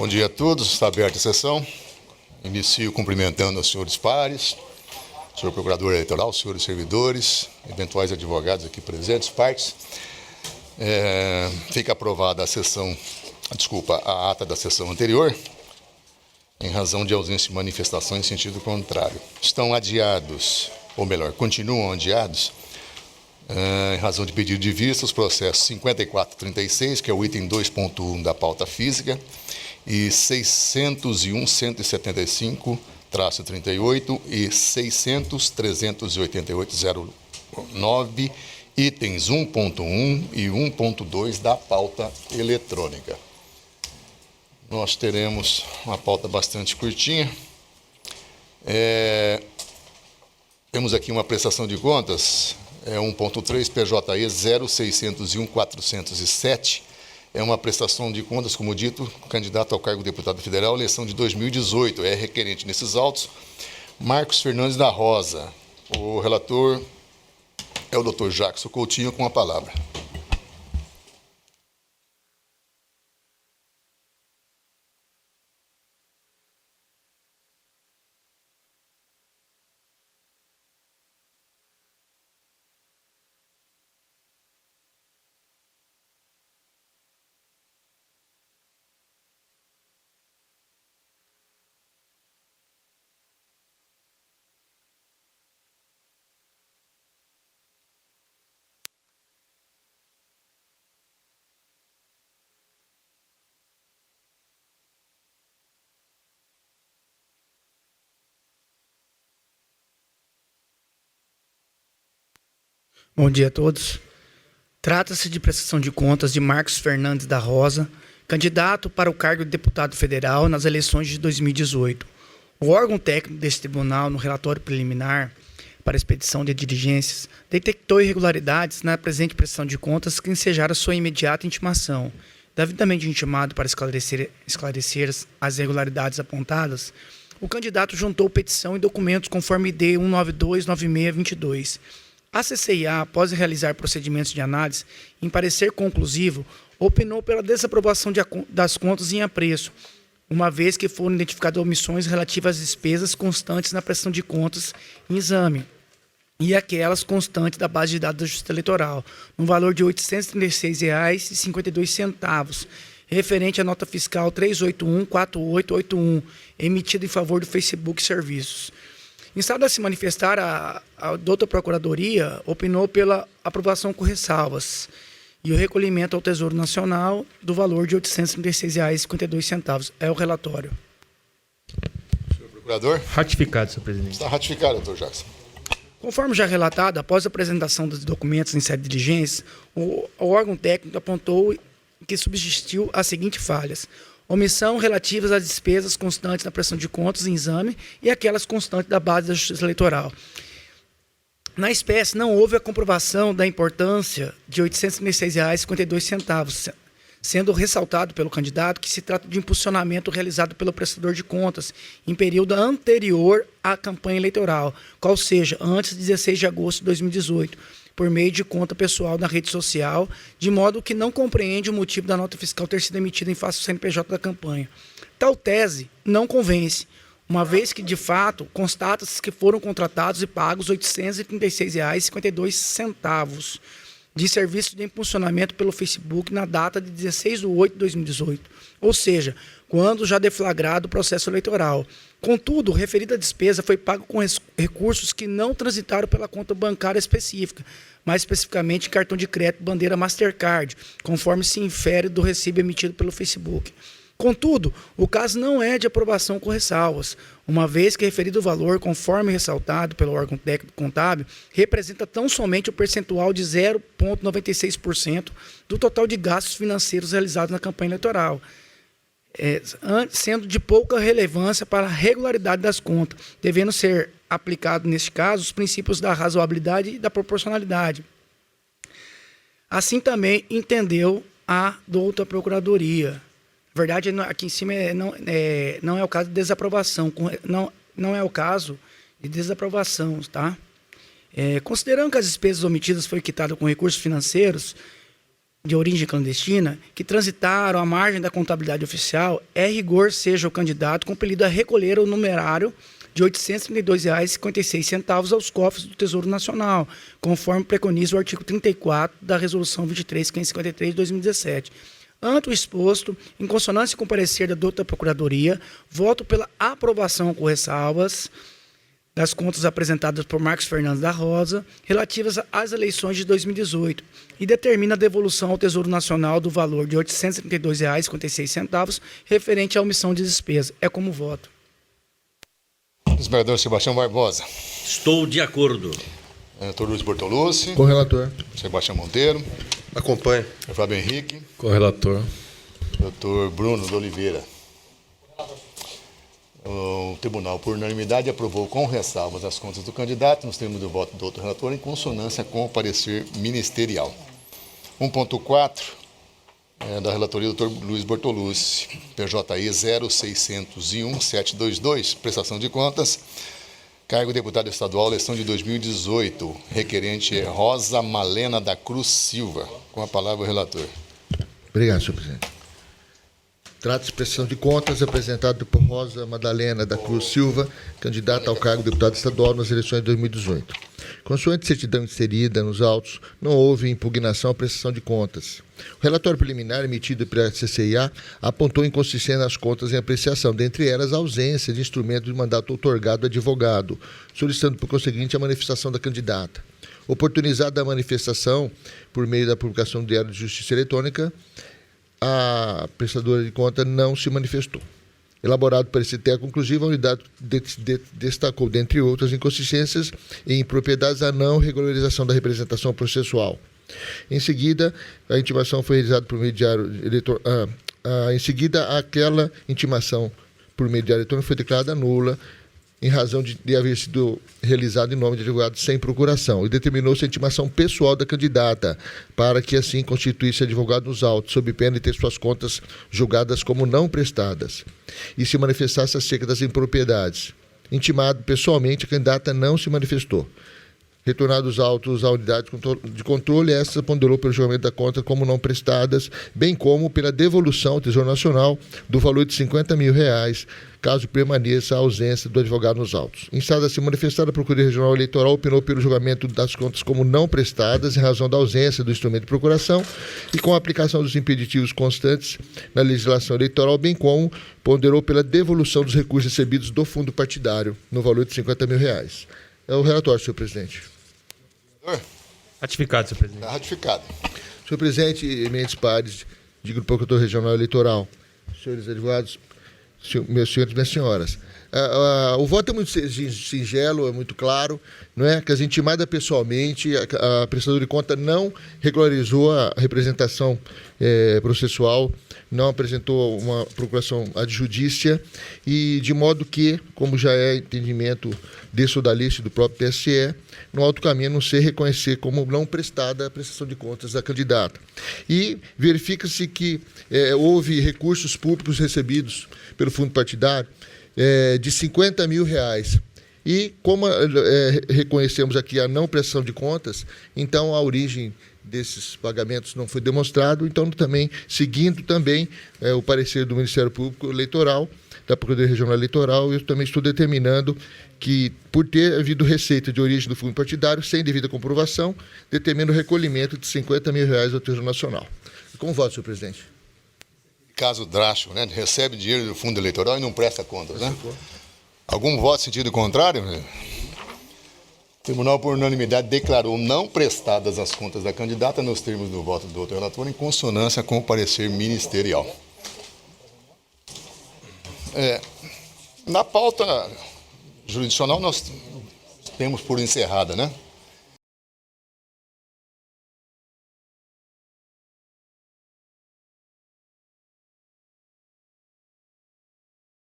Bom dia a todos, está aberta a sessão. Inicio cumprimentando os senhores pares, senhor procurador eleitoral, senhores servidores, eventuais advogados aqui presentes, partes. Fica aprovada a ata da sessão anterior, em razão de ausência de manifestação em sentido contrário. Estão adiados, ou melhor, continuam adiados, em razão de pedido de vista, os processos 5436, que é o item 2.1 da pauta física, e 601.175-38 e 600.388.09, itens 1.1 e 1.2 da pauta eletrônica. Nós teremos uma pauta bastante curtinha. Temos aqui uma prestação de contas, 1.3 PJE 0601.407, é uma prestação de contas, como dito, candidato ao cargo de deputado federal, eleição de 2018, é requerente nesses autos, Marcos Fernandes da Rosa. O relator é o Dr. Jackson Coutinho, com a palavra. Bom dia a todos. Trata-se de prestação de contas de Marcos Fernandes da Rosa, candidato para o cargo de deputado federal nas eleições de 2018. O órgão técnico deste tribunal, no relatório preliminar para expedição de diligências, detectou irregularidades na presente prestação de contas que ensejaram sua imediata intimação. Devidamente intimado para esclarecer as irregularidades apontadas, o candidato juntou petição e documentos conforme ID 1929622. A CCIA, após realizar procedimentos de análise, em parecer conclusivo, opinou pela desaprovação das contas em apreço, uma vez que foram identificadas omissões relativas às despesas constantes na prestação de contas em exame e aquelas constantes da base de dados da Justiça Eleitoral, no valor de R$ 836,52, referente à nota fiscal 3814881, emitida em favor do Facebook Serviços. Instado a se manifestar, a doutora Procuradoria opinou pela aprovação com ressalvas e o recolhimento ao Tesouro Nacional do valor de R$ 836,52. É o relatório. Senhor Procurador. Ratificado, senhor presidente. Está ratificado, doutor Jackson. Conforme já relatado, após a apresentação dos documentos em sede de diligência, o órgão técnico apontou que subsistiu as seguintes falhas: omissão relativas às despesas constantes na prestação de contas em exame e aquelas constantes da base da Justiça Eleitoral. Na espécie, não houve a comprovação da importância de R$ 836,52, sendo ressaltado pelo candidato que se trata de impulsionamento realizado pelo prestador de contas em período anterior à campanha eleitoral, qual seja, antes de 16 de agosto de 2018, por meio de conta pessoal na rede social, de modo que não compreende o motivo da nota fiscal ter sido emitida em face do CNPJ da campanha. Tal tese não convence, uma vez que, de fato, constata-se que foram contratados e pagos R$ 836,52 de serviço de impulsionamento pelo Facebook na data de 16 de 8 de 2018, ou seja, quando já deflagrado o processo eleitoral. Contudo, referida despesa foi paga com recursos que não transitaram pela conta bancária específica, mais especificamente cartão de crédito bandeira Mastercard, conforme se infere do recibo emitido pelo Facebook. Contudo, o caso não é de aprovação com ressalvas, uma vez que referido valor, conforme ressaltado pelo órgão técnico contábil, representa tão somente o percentual de 0,96% do total de gastos financeiros realizados na campanha eleitoral, sendo de pouca relevância para a regularidade das contas, devendo ser aplicado, neste caso, os princípios da razoabilidade e da proporcionalidade. Assim também entendeu a doutora Procuradoria. Na verdade, aqui em cima não é o caso de desaprovação, não é o caso de desaprovação, tá? Considerando que as despesas omitidas foram quitadas com recursos financeiros, de origem clandestina que transitaram à margem da contabilidade oficial, é rigor seja o candidato compelido a recolher o numerário de R$ 832,56 aos cofres do Tesouro Nacional, conforme preconiza o artigo 34 da Resolução 23.553 de 2017. Ante o exposto, em consonância com o parecer da douta Procuradoria, voto pela aprovação com ressalvas das contas apresentadas por Marcos Fernandes da Rosa, relativas às eleições de 2018, e determina a devolução ao Tesouro Nacional do valor de R$ 832,56, referente à omissão de despesa. É como voto. Desembargador Sebastião Barbosa. Estou de acordo. Doutor Luiz Bortolucci. Correlator. Sebastião Monteiro. Acompanho. Fábio Henrique. Correlator. Doutor Bruno de Oliveira. O tribunal, por unanimidade, aprovou com ressalvas as contas do candidato, nos termos do voto do outro relator, em consonância com o parecer ministerial. 1.4 da relatoria do doutor Luiz Bortolucci, PJI 0601-722, prestação de contas, cargo deputado estadual, eleição de 2018, requerente é Rosa Malena da Cruz Silva. Com a palavra o relator. Obrigado, senhor presidente. Trata-se de prestação de contas apresentada por Rosa Madalena da Cruz Silva, candidata ao cargo de deputado estadual nas eleições de 2018. Consoante certidão inserida nos autos, não houve impugnação à prestação de contas. O relatório preliminar emitido pela CCIA apontou inconsistência nas contas em apreciação, dentre elas a ausência de instrumento de mandato outorgado ao advogado, solicitando por conseguinte a manifestação da candidata. Oportunizada a manifestação por meio da publicação do Diário de Justiça Eletrônica, a prestadora de conta não se manifestou. Elaborado para esse técnico conclusivo, a unidade destacou, dentre outras inconsistências e impropriedades, a não regularização da representação processual. Em seguida, a intimação foi realizada por meio de diário eletrônico. Em seguida, aquela intimação por meio de diário eletrônico foi declarada nula, em razão de haver sido realizado em nome de advogado sem procuração, e determinou-se a intimação pessoal da candidata, para que assim constituísse advogado nos autos, sob pena de ter suas contas julgadas como não prestadas, e se manifestasse acerca das impropriedades. Intimado pessoalmente, a candidata não se manifestou. Retornados os autos à unidade de controle, esta ponderou pelo julgamento da conta como não prestadas, bem como pela devolução ao Tesouro Nacional do valor de R$50 mil, caso permaneça a ausência do advogado nos autos. Instada a se manifestar, a Procuradoria Regional Eleitoral opinou pelo julgamento das contas como não prestadas, em razão da ausência do instrumento de procuração e com a aplicação dos impeditivos constantes na legislação eleitoral, bem como ponderou pela devolução dos recursos recebidos do fundo partidário, no valor de R$50 mil. É o relatório, senhor presidente. Ratificado, senhor presidente. Está ratificado. Senhor presidente, eminentes pares, digo Procurador Regional Eleitoral, senhores advogados, meus senhores e minhas senhoras. O voto é muito singelo, é muito claro, não é? Que as intimadas pessoalmente, a prestadora de conta não regularizou a representação processual, não apresentou uma procuração adjudícia, e de modo que, como já é entendimento de sodalista do próprio TSE, no alto caminho não se reconhecer como não prestada a prestação de contas da candidata. E verifica-se que houve recursos públicos recebidos pelo fundo partidário de R$50 mil. E como reconhecemos aqui a não prestação de contas, então a origem desses pagamentos não foi demonstrado, então também, seguindo também o parecer do Ministério Público Eleitoral, da Procuradoria Regional Eleitoral, eu também estou determinando que, por ter havido receita de origem do fundo partidário, sem devida comprovação, determina o recolhimento de R$50 mil ao Tesouro Nacional. Com voto, senhor presidente. Caso drástico, né? Recebe dinheiro do fundo eleitoral e não presta contas, né? Algum voto em sentido contrário? O tribunal, por unanimidade, declarou não prestadas as contas da candidata nos termos do voto do outro relator, em consonância com o parecer ministerial. Na pauta jurisdicional, nós temos por encerrada, né?